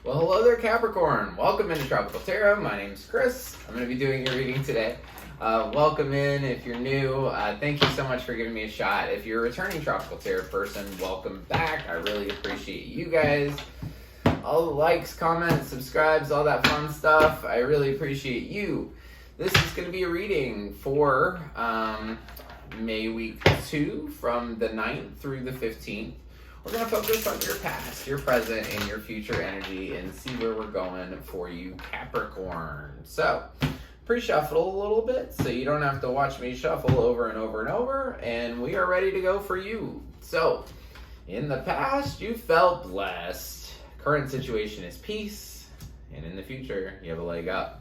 Well, hello there, Capricorn. Welcome into Tropical Tarot. My name's Chris. I'm going to be doing your reading today. Welcome in if you're new. Thank you so much for giving me a shot. If you're a returning Tropical Tarot person, welcome back. I really appreciate you guys. All the likes, comments, subscribes, all that fun stuff. I really appreciate you. This is going to be a reading for May week 2 from the 9th through the 15th. We're going to focus on your past, your present, and your future energy and see where we're going for you, Capricorn. So, pre-shuffle a little bit so you don't have to watch me shuffle over and over and over, and we are ready to go for you. So, in the past, you felt blessed. Current situation is peace, and in the future, you have a leg up.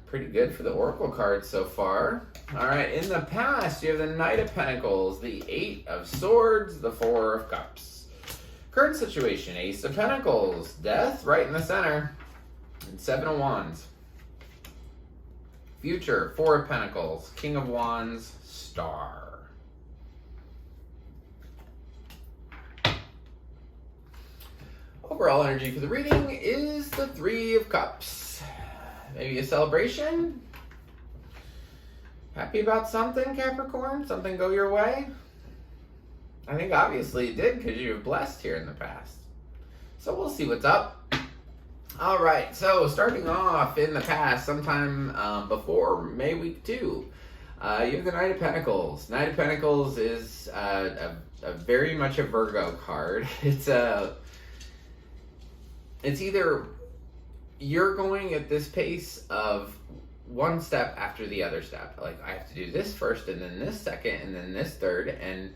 Pretty good for the Oracle cards so far. All right, in the past, you have the Knight of Pentacles, the 8 of Swords, the 4 of Cups. Current situation, Ace of Pentacles, Death right in the center, and 7 of Wands. Future, 4 of Pentacles, King of Wands, Star. Overall energy for the reading is the 3 of Cups. Maybe a celebration? Happy about something, Capricorn? Something go your way? I think obviously it did because you were blessed here in the past. So we'll see what's up. All right, so starting off in the past, sometime before May week 2, you have the Knight of Pentacles. Knight of Pentacles is a very much a Virgo card. It's either you're going at this pace of one step after the other step. Like, I have to do this first, and then this second, and then this third, and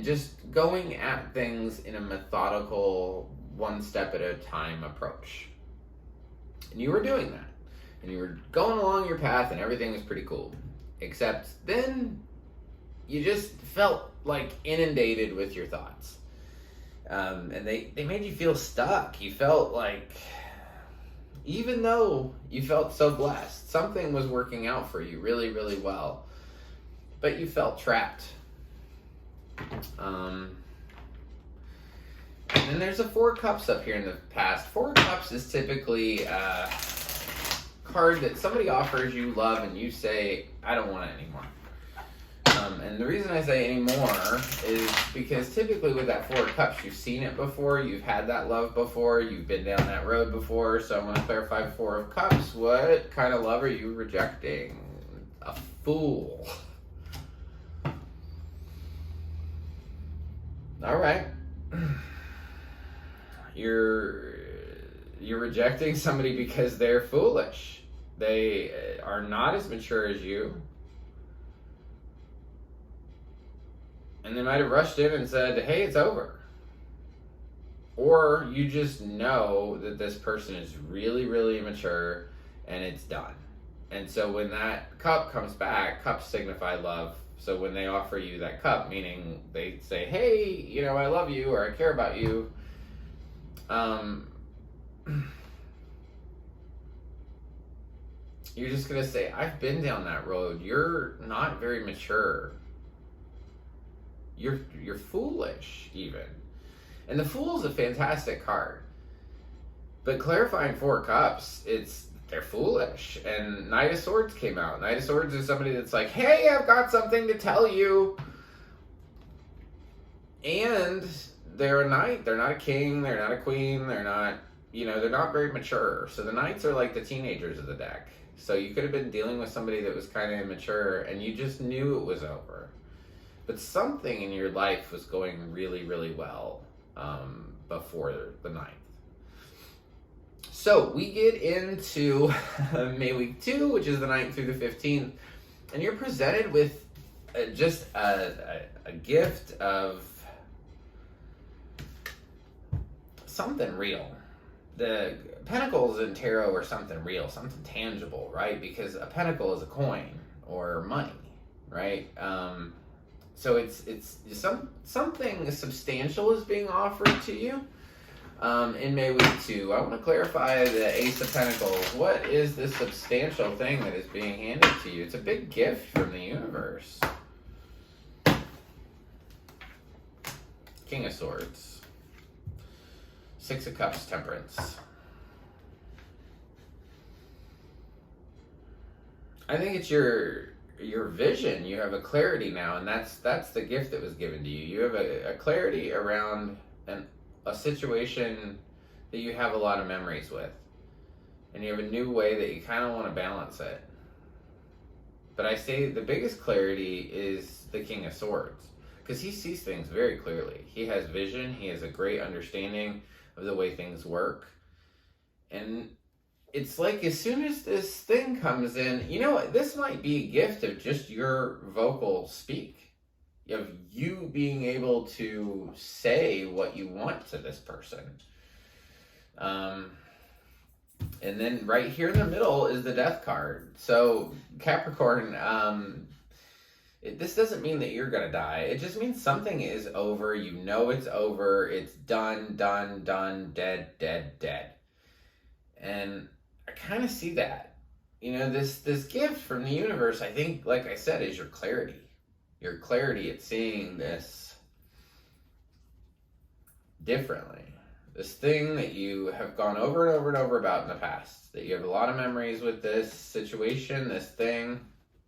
just going at things in a methodical, one step at a time approach. And you were doing that. And you were going along your path, and everything was pretty cool. Except then you just felt like inundated with your thoughts. And they made you feel stuck. You felt like, even though you felt so blessed, something was working out for you really, really well, but you felt trapped. And then there's a 4 of Cups up here in the past. 4 of Cups is typically a card that somebody offers you love and you say, I don't want it anymore. And the reason I say anymore is because typically with that 4 of Cups, you've seen it before, you've had that love before, you've been down that road before. So I want to clarify 4 of Cups. What kind of love are you rejecting? A fool. All right. You're rejecting somebody because they're foolish. They are not as mature as you. And they might have rushed in and said, hey, it's over. Or you just know that this person is really, really immature and it's done. And so when that cup comes back, cups signify love. So when they offer you that cup, meaning they say, hey, you know, I love you or I care about you. You're just going to say, I've been down that road. You're not very mature. You're foolish, even. And the Fool is a fantastic card. But clarifying 4 Cups, they're foolish. And Knight of Swords came out. Knight of Swords is somebody that's like, hey, I've got something to tell you. And they're a knight. They're not a king. They're not a queen. They're not, they're not very mature. So the knights are like the teenagers of the deck. So you could have been dealing with somebody that was kind of immature and you just knew it was over. But something in your life was going really, really well before the 9th. So we get into May week 2, which is the 9th through the 15th. And you're presented with just a gift of something real. The pentacles in tarot are something real, something tangible, right? Because a pentacle is a coin or money, right? So it's something substantial is being offered to you in May week 2. I want to clarify the Ace of Pentacles. What is this substantial thing that is being handed to you? It's a big gift from the universe. King of Swords. Six of Cups, Temperance. I think it's your vision. You have a clarity now, and that's the gift that was given to you. You have a clarity around a situation that you have a lot of memories with, and you have a new way that you kind of want to balance it. But I say the biggest clarity is the King of Swords, because he sees things very clearly. He has vision. He has a great understanding of the way things work, and it's like as soon as this thing comes in, you know, this might be a gift of just your vocal speak, of you being able to say what you want to this person. And then right here in the middle is the Death card. So Capricorn, this doesn't mean that you're gonna die. It just means something is over. You know it's over. It's done, dead. And I kind of see that. You know, this gift from the universe, I think, like I said, is your clarity. Your clarity at seeing this differently. This thing that you have gone over and over and over about in the past. That you have a lot of memories with this situation, this thing,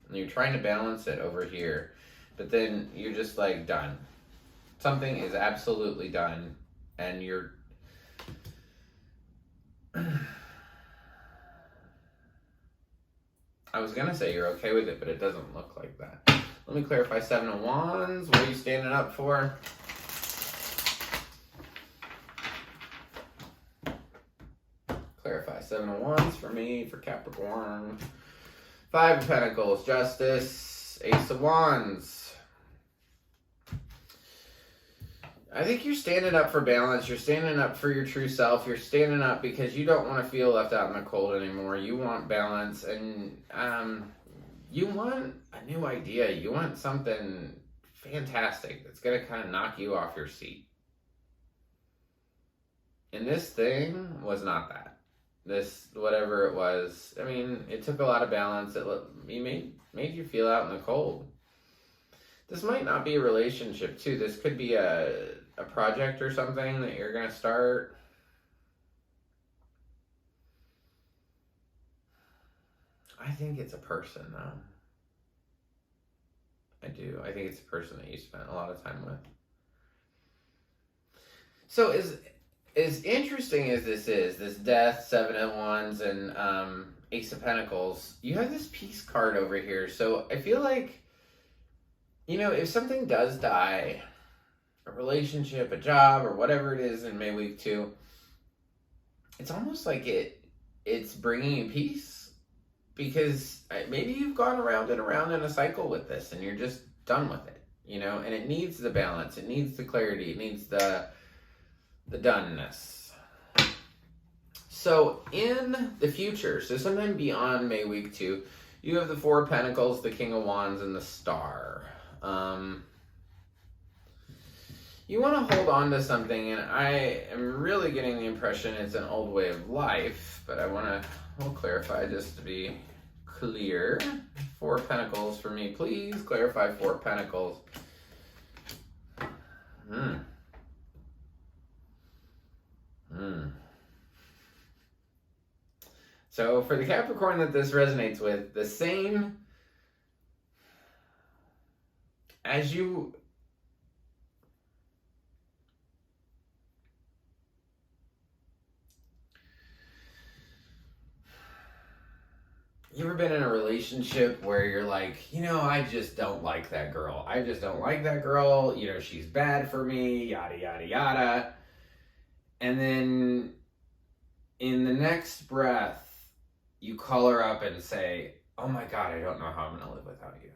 and you're trying to balance it over here. But then you're just like done. Something is absolutely done, and you're... I was gonna say you're okay with it, but it doesn't look like that. Let me clarify. Seven of Wands. What are you standing up for? Clarify. Seven of Wands for me, for Capricorn. Five of Pentacles. Justice. Ace of Wands. I think you're standing up for balance. You're standing up for your true self. You're standing up because you don't want to feel left out in the cold anymore. You want balance, and you want a new idea. You want something fantastic that's going to kind of knock you off your seat. And this thing was not that. This, whatever it was, I mean, it took a lot of balance. It made you feel out in the cold. This might not be a relationship, too. This could be a project or something that you're going to start. I think it's a person, though. I do. I think it's a person that you spent a lot of time with. So as interesting as this is, this Death, Seven of Wands, and Ace of Pentacles, you have this Peace card over here. So I feel like, you know, if something does die, a relationship, a job, or whatever it is in May week 2, it's almost like it's bringing you peace, because maybe you've gone around and around in a cycle with this and you're just done with it, you know, and it needs the balance, it needs the clarity, it needs the doneness. So in the future, so sometime beyond May week 2, you have the Four of Pentacles, the King of Wands, and the Star. You want to hold on to something, and I am really getting the impression it's an old way of life, but we'll clarify just to be clear. Four of Pentacles for me, please. Clarify Four of Pentacles. So for the Capricorn that this resonates with, the same as you... You ever been in a relationship where you're like, you know, I just don't like that girl. I just don't like that girl. You know, she's bad for me, yada, yada, yada. And then in the next breath, you call her up and say, oh my God, I don't know how I'm going to live without you.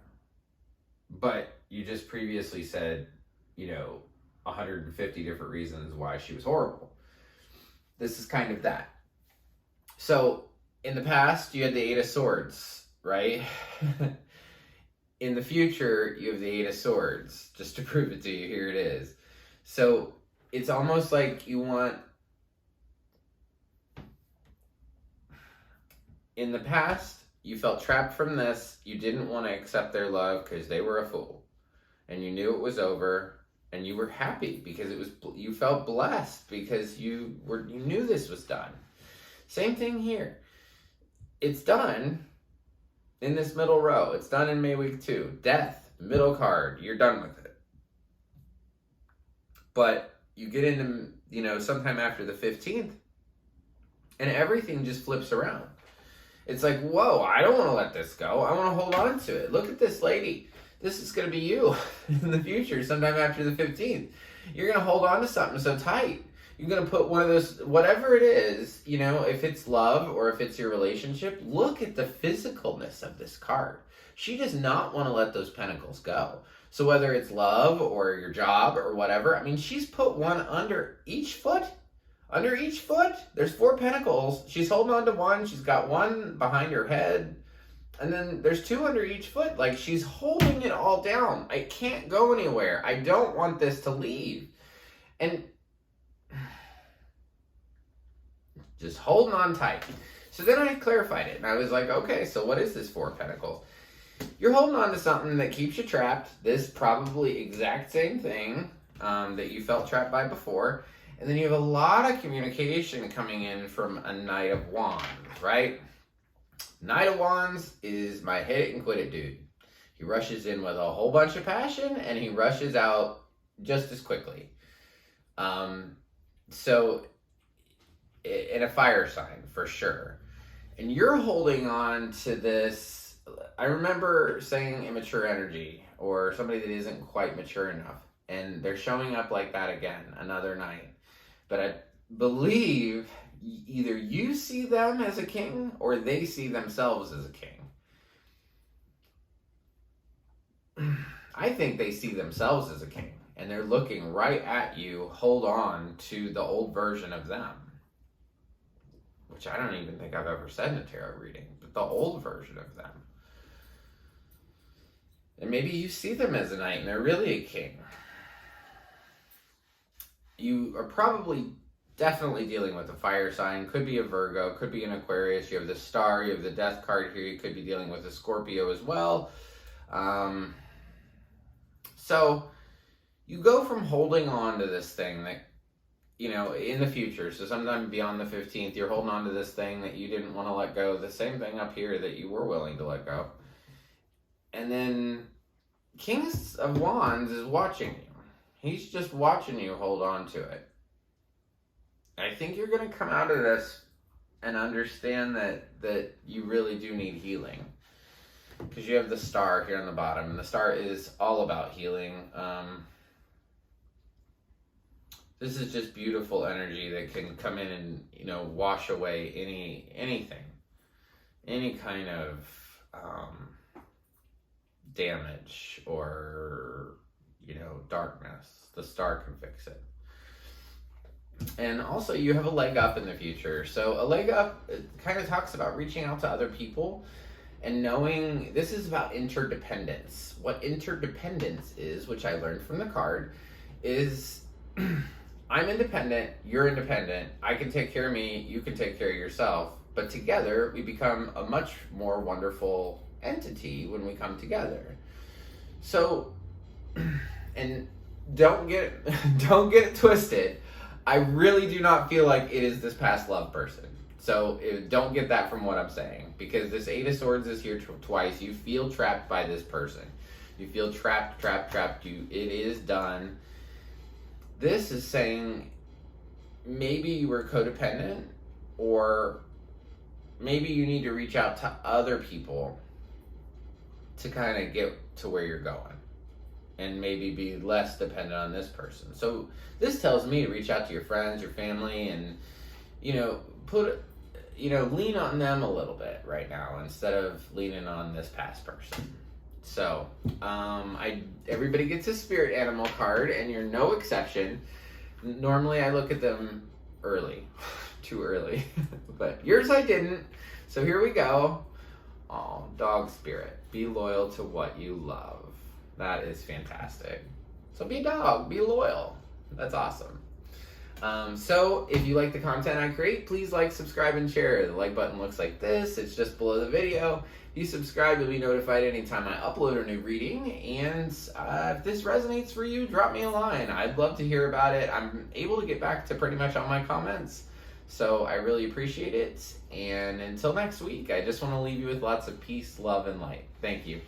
But you just previously said, you know, 150 different reasons why she was horrible. This is kind of that. So in the past, you had the Eight of Swords, right? In the future, you have the Eight of Swords. Just to prove it to you, here it is. So it's almost like you want... In the past, you felt trapped from this. You didn't want to accept their love because they were a fool. And you knew it was over. and you were happy because you felt blessed because you knew this was done. Same thing here. It's done in this middle row. It's done in May week 2. Death, middle card, you're done with it. But you get into, sometime after the 15th, and everything just flips around. It's like, whoa, I don't want to let this go. I want to hold on to it. Look at this lady. This is going to be you in the future, sometime after the 15th. You're going to hold on to something so tight. You're going to put one of those, whatever it is, if it's love or if it's your relationship, look at the physicalness of this card. She does not want to let those pentacles go. So whether it's love or your job or whatever, she's put one under each foot. Under each foot, there's 4 pentacles. She's holding on to one. She's got one behind her head. And then there's 2 under each foot. Like, she's holding it all down. I can't go anywhere. I don't want this to leave. And just holding on tight. So then I clarified it. And I was like, okay, so what is this 4 pentacles? You're holding on to something that keeps you trapped. This probably exact same thing that you felt trapped by before. And then you have a lot of communication coming in from a Knight of Wands, right? Knight of Wands is my hit it and quit it dude. He rushes in with a whole bunch of passion and he rushes out just as quickly. So, in a fire sign, for sure. And you're holding on to this, I remember saying immature energy, or somebody that isn't quite mature enough. And they're showing up like that again, another night. But I believe either you see them as a king or they see themselves as a king. I think they see themselves as a king and they're looking right at you. Hold on to the old version of them, which I don't even think I've ever said in a tarot reading, but the old version of them. And maybe you see them as a knight and they're really a king. You are probably definitely dealing with a fire sign. Could be a Virgo, could be an Aquarius. You have the star, you have the death card here. You could be dealing with a Scorpio as well. So you go from holding on to this thing that, in the future, so sometime beyond the 15th, you're holding on to this thing that you didn't want to let go. The same thing up here that you were willing to let go. And then King of Wands is watching you. He's just watching you hold on to it. I think you're going to come out of this and understand that you really do need healing. Because you have the star here on the bottom, and the star is all about healing. This is just beautiful energy that can come in and, wash away anything. Any kind of damage or, darkness. The star can fix it. And also you have a leg up in the future. So a leg up kind of talks about reaching out to other people and knowing this is about interdependence. What interdependence is, which I learned from the card, is I'm independent, you're independent, I can take care of me, you can take care of yourself, but together we become a much more wonderful entity when we come together. So, and don't get it twisted. I really do not feel like it is this past love person. So don't get that from what I'm saying, because this 8 of Swords is here twice. You feel trapped by this person. You feel trapped. It is done. This is saying maybe you were codependent, or maybe you need to reach out to other people to kind of get to where you're going and maybe be less dependent on this person. So this tells me to reach out to your friends, your family, and, lean on them a little bit right now instead of leaning on this past person. So, everybody gets a spirit animal card, and you're no exception. Normally I look at them early, too early, but yours I didn't. So here we go. Oh, dog spirit. Be loyal to what you love. That is fantastic. So be a dog, be loyal. That's awesome. So if you like the content I create, please like, subscribe, and share. The like button looks like this. It's just below the video. If you subscribe, you'll be notified anytime I upload a new reading. And if this resonates for you, drop me a line. I'd love to hear about it. I'm able to get back to pretty much all my comments, so I really appreciate it. And until next week, I just want to leave you with lots of peace, love, and light. Thank you.